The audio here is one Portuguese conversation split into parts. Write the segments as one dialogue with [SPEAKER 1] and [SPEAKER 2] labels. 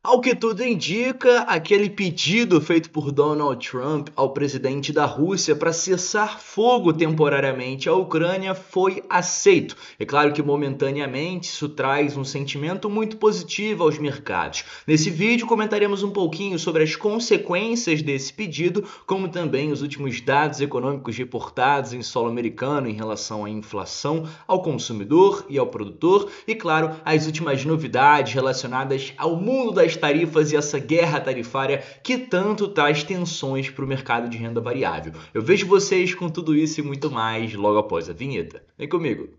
[SPEAKER 1] Ao que tudo indica, aquele pedido feito por Donald Trump ao presidente da Rússia para cessar fogo temporariamente à Ucrânia foi aceito. É claro que momentaneamente isso traz um sentimento muito positivo aos mercados. Nesse vídeo comentaremos um pouquinho sobre as consequências desse pedido, como também os últimos dados econômicos reportados em solo americano em relação à inflação, ao consumidor e ao produtor, e claro, as últimas novidades relacionadas ao mundo das tarifas e essa guerra tarifária que tanto traz tensões para o mercado de renda variável. Eu vejo vocês com tudo isso e muito mais logo após a vinheta. Vem comigo!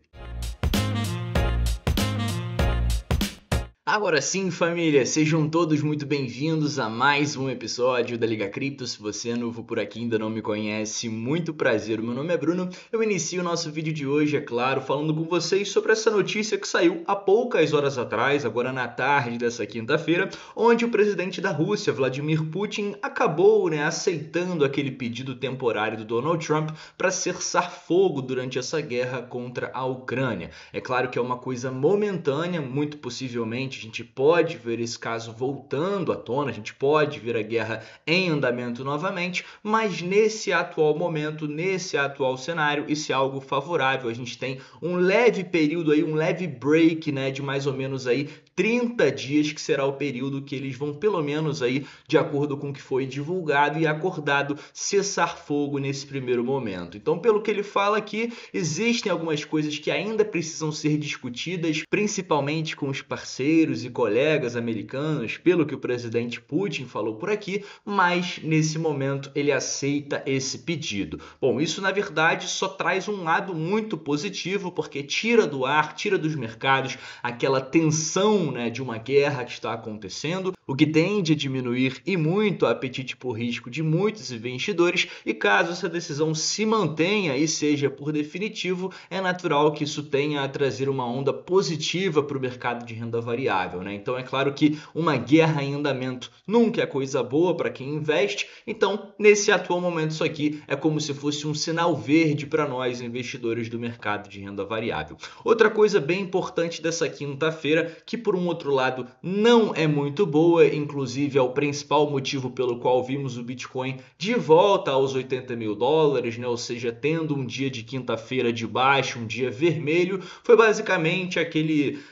[SPEAKER 1] Agora sim, família, sejam todos muito bem-vindos a mais um episódio da Liga Cripto. Se você é novo por aqui e ainda não me conhece, muito prazer, o meu nome é Bruno. Eu inicio o nosso vídeo de hoje, é claro, falando com vocês sobre essa notícia que saiu há poucas horas atrás, agora na tarde dessa quinta-feira, onde o presidente da Rússia, Vladimir Putin, acabou aceitando aquele pedido temporário do Donald Trump para cessar fogo durante essa guerra contra a Ucrânia. É claro que é uma coisa momentânea, muito possivelmente a gente pode ver esse caso voltando à tona, a gente pode ver a guerra em andamento novamente, mas nesse atual momento, nesse atual cenário, isso é algo favorável. A gente tem um leve período aí, um leve break, né, de mais ou menos aí 30 dias, que será o período que eles vão, pelo menos aí, de acordo com o que foi divulgado e acordado, cessar fogo nesse primeiro momento. Então, pelo que ele fala aqui, existem algumas coisas que ainda precisam ser discutidas, principalmente com os parceiros e colegas americanos, pelo que o presidente Putin falou por aqui, mas nesse momento ele aceita esse pedido. Bom, isso na verdade só traz um lado muito positivo, porque tira do ar, tira dos mercados aquela tensão, né, de uma guerra que está acontecendo, o que tende a diminuir e muito o apetite por risco de muitos investidores, e caso essa decisão se mantenha e seja por definitivo, é natural que isso tenha a trazer uma onda positiva para o mercado de renda variável, né? Então é claro que uma guerra em andamento nunca é coisa boa para quem investe, então nesse atual momento isso aqui é como se fosse um sinal verde para nós investidores do mercado de renda variável. Outra coisa bem importante dessa quinta-feira, que por um outro lado não é muito boa, inclusive é o principal motivo pelo qual vimos o Bitcoin de volta aos 80 mil dólares, né? Ou seja, tendo um dia de quinta-feira de baixo, um dia vermelho, foi basicamente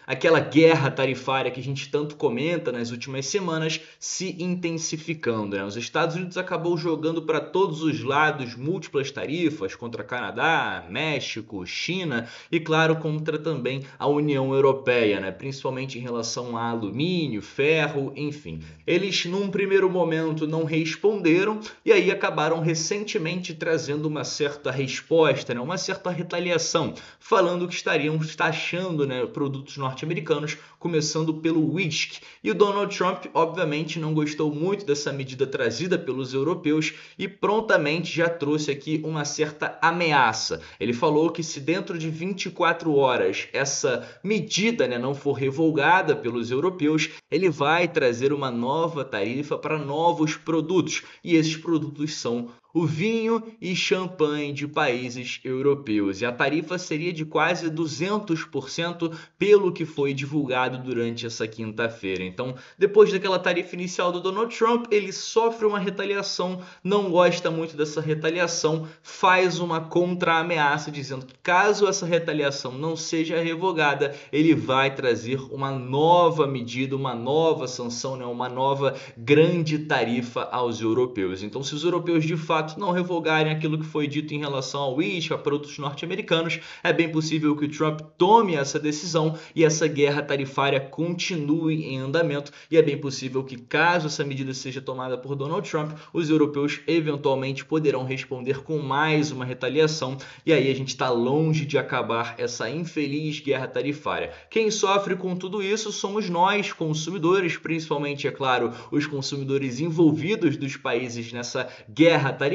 [SPEAKER 1] aquela guerra tarifária que a gente tanto comenta nas últimas semanas se intensificando, né? Os Estados Unidos acabou jogando para todos os lados múltiplas tarifas contra Canadá, México, China e, claro, contra também a União Europeia, né? Principalmente em relação a alumínio, ferro, enfim. Eles, num primeiro momento, não responderam e aí acabaram recentemente trazendo uma certa resposta, né? Uma certa retaliação, falando que estariam taxando, né, produtos norte-americanos, começando pelo whisky. E o Donald Trump, obviamente, não gostou muito dessa medida trazida pelos europeus e prontamente já trouxe aqui uma certa ameaça. Ele falou que se dentro de 24 horas essa medida, né, não for revogada pelos europeus, ele vai trazer uma nova tarifa para novos produtos. E esses produtos são o vinho e champanhe de países europeus. E a tarifa seria de quase 200% pelo que foi divulgado durante essa quinta-feira. Então, depois daquela tarifa inicial do Donald Trump, ele sofre uma retaliação, não gosta muito dessa retaliação, faz uma contra-ameaça dizendo que caso essa retaliação não seja revogada, ele vai trazer uma nova medida, uma nova sanção, né? Uma nova grande tarifa aos europeus. Então, se os europeus de fato não revogarem aquilo que foi dito em relação ao whisky, a produtos norte-americanos, é bem possível que o Trump tome essa decisão e essa guerra tarifária continue em andamento, e é bem possível que, caso essa medida seja tomada por Donald Trump, os europeus eventualmente poderão responder com mais uma retaliação, e aí a gente está longe de acabar essa infeliz guerra tarifária. Quem sofre com tudo isso somos nós, consumidores, principalmente, é claro, os consumidores envolvidos dos países nessa guerra tarifária,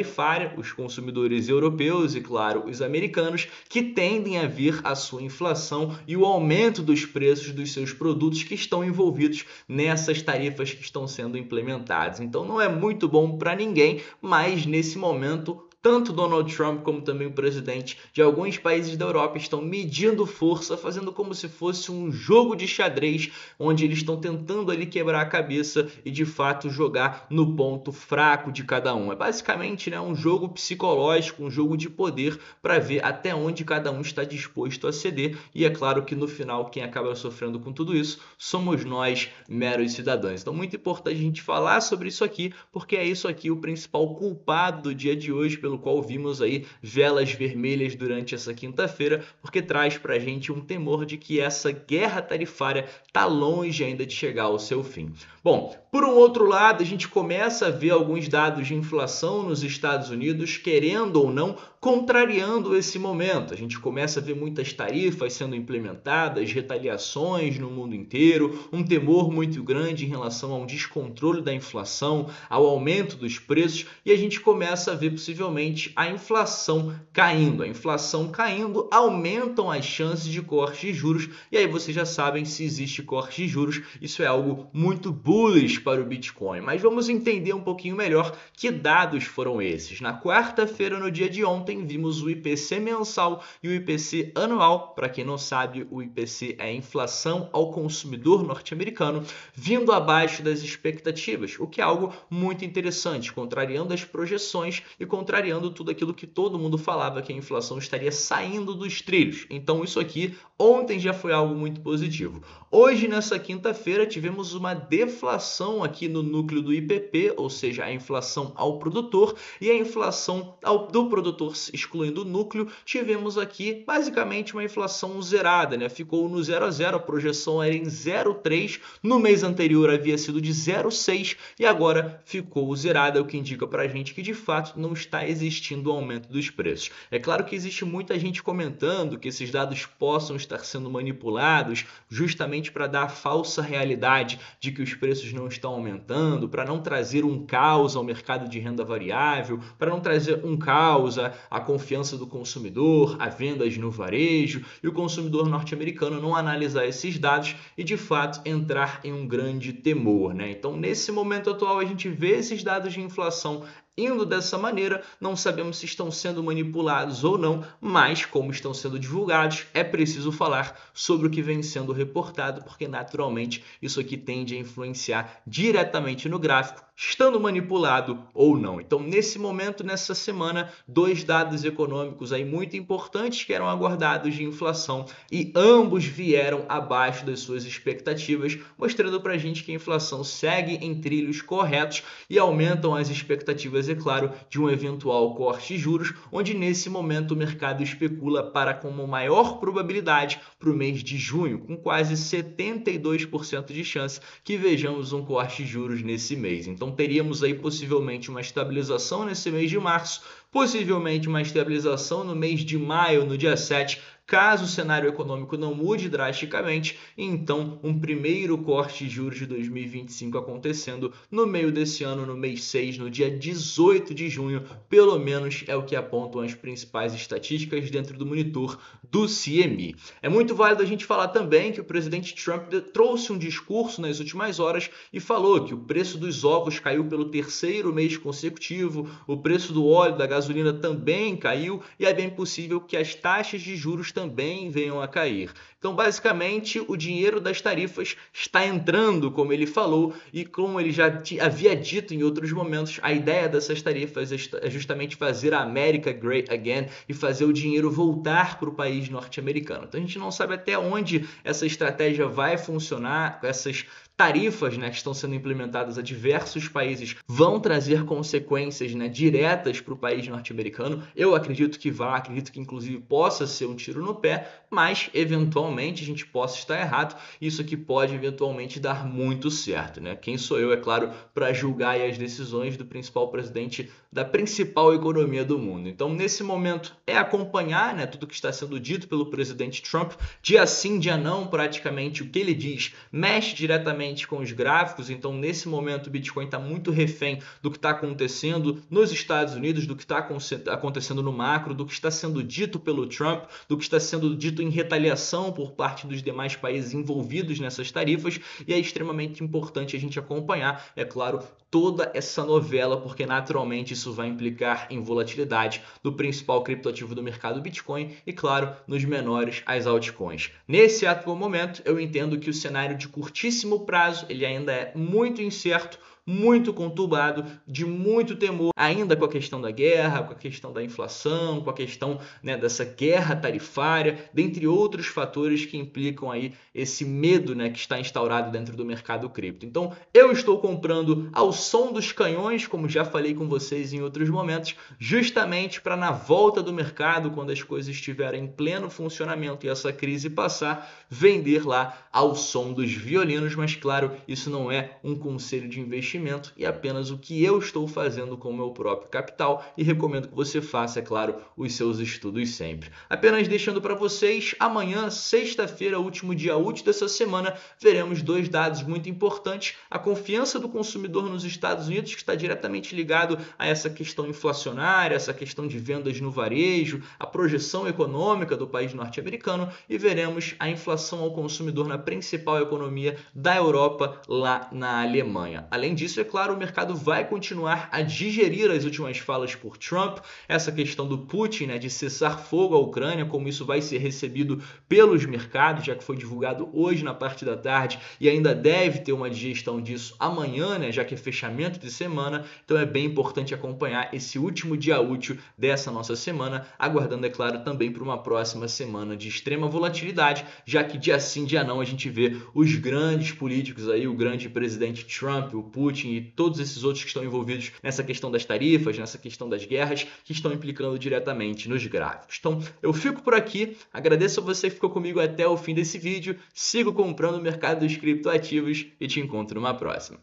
[SPEAKER 1] os consumidores europeus e, claro, os americanos, que tendem a ver a sua inflação e o aumento dos preços dos seus produtos que estão envolvidos nessas tarifas que estão sendo implementadas. Então não é muito bom para ninguém, mas nesse momento tanto Donald Trump como também o presidente de alguns países da Europa estão medindo força, fazendo como se fosse um jogo de xadrez, onde eles estão tentando ali quebrar a cabeça e de fato jogar no ponto fraco de cada um. É basicamente, né, um jogo psicológico, um jogo de poder para ver até onde cada um está disposto a ceder. E é claro que no final quem acaba sofrendo com tudo isso somos nós, meros cidadãos. Então muito importante a gente falar sobre isso aqui, porque é isso aqui o principal culpado do dia de hoje, pelo qual vimos aí velas vermelhas durante essa quinta-feira, porque traz pra gente um temor de que essa guerra tarifária tá longe ainda de chegar ao seu fim. Bom, por um outro lado, a gente começa a ver alguns dados de inflação nos Estados Unidos, querendo ou não, contrariando esse momento. A gente começa a ver muitas tarifas sendo implementadas, retaliações no mundo inteiro, um temor muito grande em relação ao descontrole da inflação, ao aumento dos preços, e a gente começa a ver possivelmente a inflação caindo. A inflação caindo, aumentam as chances de corte de juros, e aí vocês já sabem, se existe corte de juros, isso é algo muito bullish para o Bitcoin. Mas vamos entender um pouquinho melhor que dados foram esses. Na quarta-feira, no dia de ontem, vimos o IPC mensal e o IPC anual. Para quem não sabe, o IPC é a inflação ao consumidor norte-americano, vindo abaixo das expectativas, o que é algo muito interessante, contrariando as projeções e contrariando tudo aquilo que todo mundo falava, que a inflação estaria saindo dos trilhos. Então isso aqui ontem já foi algo muito positivo. Hoje, nessa quinta-feira, tivemos uma deflação aqui no núcleo do IPP, ou seja, a inflação ao produtor, e a inflação do produtor, excluindo o núcleo, tivemos aqui basicamente uma inflação zerada, né? Ficou no 0 a 0, a projeção era em 0,3, no mês anterior havia sido de 0,6 e agora ficou zerada, o que indica pra gente que de fato não está existindo um aumento dos preços. É claro que existe muita gente comentando que esses dados possam estar sendo manipulados justamente para dar a falsa realidade de que os preços não estão aumentando, para não trazer um caos ao mercado de renda variável, para não trazer um caos à confiança do consumidor, a vendas no varejo, e o consumidor norte-americano não analisar esses dados e de fato entrar em um grande temor, né? Então, nesse momento atual, a gente vê esses dados de inflação indo dessa maneira, não sabemos se estão sendo manipulados ou não, mas como estão sendo divulgados, é preciso falar sobre o que vem sendo reportado, porque naturalmente isso aqui tende a influenciar diretamente no gráfico, estando manipulado ou não. Então, nesse momento, nessa semana, dois dados econômicos aí muito importantes que eram aguardados de inflação e ambos vieram abaixo das suas expectativas, mostrando pra gente que a inflação segue em trilhos corretos e aumentam as expectativas, é claro, de um eventual corte de juros, onde nesse momento o mercado especula para como maior probabilidade para o mês de junho, com quase 72% de chance que vejamos um corte de juros nesse mês. Então teríamos aí possivelmente uma estabilização nesse mês de março, possivelmente uma estabilização no mês de maio, no dia 7, caso o cenário econômico não mude drasticamente, então um primeiro corte de juros de 2025 acontecendo no meio desse ano, no mês 6, no dia 18 de junho, pelo menos é o que apontam as principais estatísticas dentro do monitor do CME. É muito válido a gente falar também que o presidente Trump trouxe um discurso nas últimas horas e falou que o preço dos ovos caiu pelo terceiro mês consecutivo, o preço do óleo, da gasolina também caiu e é bem possível que as taxas de juros também venham a cair. Então, basicamente, o dinheiro das tarifas está entrando, como ele falou, e como ele já havia dito em outros momentos, a ideia dessas tarifas é justamente fazer a América great again e fazer o dinheiro voltar para o país norte-americano. Então, a gente não sabe até onde essa estratégia vai funcionar, essas tarifas, né, que estão sendo implementadas a diversos países vão trazer consequências, né, diretas para o país norte-americano. Eu acredito que acredito que inclusive possa ser um tiro no pé, mas eventualmente a gente possa estar errado. Isso aqui pode eventualmente dar muito certo, né? Quem sou eu, é claro, para julgar as decisões do principal presidente da principal economia do mundo. Então, nesse momento, é acompanhar, né, tudo que está sendo dito pelo presidente Trump, dia sim, dia não, praticamente o que ele diz mexe diretamente diretamente com os gráficos. Então, nesse momento, o Bitcoin está muito refém do que está acontecendo nos Estados Unidos, do que está acontecendo no macro, do que está sendo dito pelo Trump, do que está sendo dito em retaliação por parte dos demais países envolvidos nessas tarifas, e é extremamente importante a gente acompanhar, é claro, toda essa novela, porque naturalmente isso vai implicar em volatilidade do principal criptoativo do mercado, Bitcoin, e claro, nos menores, as altcoins. Nesse atual momento, eu entendo que o cenário de curtíssimo prazo ele ainda é muito incerto, muito conturbado, de muito temor, ainda com a questão da guerra, com a questão da inflação, com a questão, né, dessa guerra tarifária, dentre outros fatores que implicam aí esse medo, né, que está instaurado dentro do mercado cripto. Então, eu estou comprando ao som dos canhões, como já falei com vocês em outros momentos, justamente para na volta do mercado, quando as coisas estiverem em pleno funcionamento e essa crise passar, vender lá ao som dos violinos, mas claro, isso não é um conselho de investimento e apenas o que eu estou fazendo com o meu próprio capital, e recomendo que você faça, é claro, os seus estudos sempre. Apenas deixando para vocês, amanhã, sexta-feira, último dia útil dessa semana, veremos dois dados muito importantes: a confiança do consumidor nos Estados Unidos, que está diretamente ligado a essa questão inflacionária, essa questão de vendas no varejo, a projeção econômica do país norte-americano, e veremos a inflação ao consumidor na principal economia da Europa, lá na Alemanha. Além disso, é claro, o mercado vai continuar a digerir as últimas falas por Trump, essa questão do Putin, né, de cessar fogo à Ucrânia, como isso vai ser recebido pelos mercados, já que foi divulgado hoje na parte da tarde e ainda deve ter uma digestão disso amanhã, né, já que é fechamento de semana. Então é bem importante acompanhar esse último dia útil dessa nossa semana, aguardando, é claro, também para uma próxima semana de extrema volatilidade, já que dia sim, dia não, a gente vê os grandes políticos aí, o grande presidente Trump, o Putin e todos esses outros que estão envolvidos nessa questão das tarifas, nessa questão das guerras, que estão implicando diretamente nos gráficos. Então, eu fico por aqui, agradeço a você que ficou comigo até o fim desse vídeo, sigo comprando o mercado dos criptoativos e te encontro numa próxima.